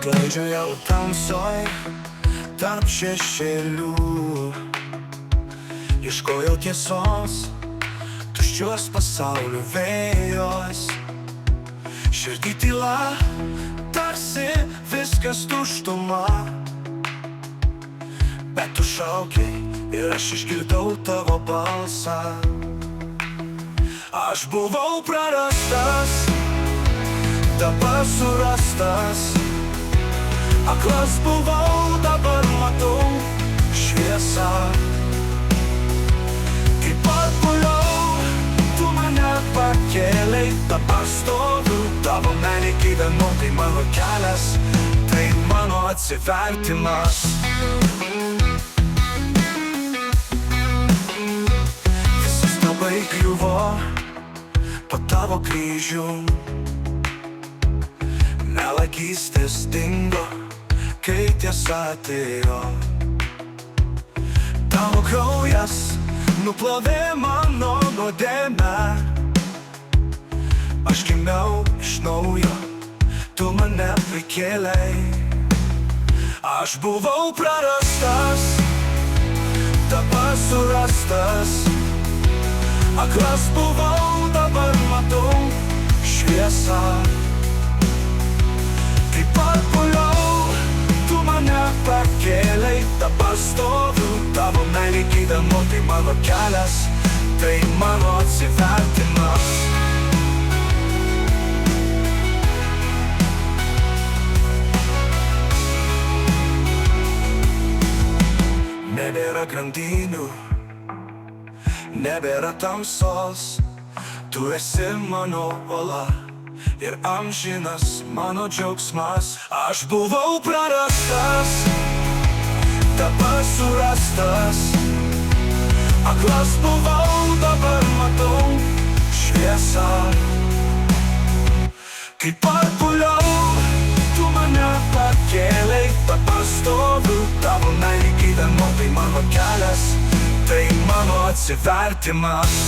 Klaidžiojau tamsoj, tarp šešėlių, ieškojau tiesos, tuščios pasaulio vėjos. Širdį tyla, tarsi viskas tuštuma, bet tu šaukiai ir aš išgirdau tavo balsą. Aš buvau prarastas, dabar surastas. Aklas buvau, dabar matau šviesą. Kaip atpuliau, tu mane pakėlei, dabar stoviu tavo meilėj gyvenu. Tai mano kelias, tai mano atsivertimas. Visas labai griuvo po tavo kryžium, melagystės dingo, kai tiesa atėjo. Tavo kraujas nuplovė mano nuodėmę. Aš gimiau iš naujo, tu mane prikėlei. Aš buvau prarastas, dabar surastas. Aklas buvau, dabar matau šviesą. Kaip atpuliau, tu mane pakėlei, dabar stoviu tavo meilėj gyvenu. Tai mano kelias, tai mano atsivertimas. Nebėra grandinių, nebėra tamsos. Tu esi mano uola ir amžinas mano džiaugsmas. Aš buvau prarastas, dabar surastas. Aklas buvau, dabar matau šviesą. Kaip atpuliau, tu mane pakėlei, dabar stoviu tavo meilėj gyvenu. Tai mano kelias, tai mano atsivertimas.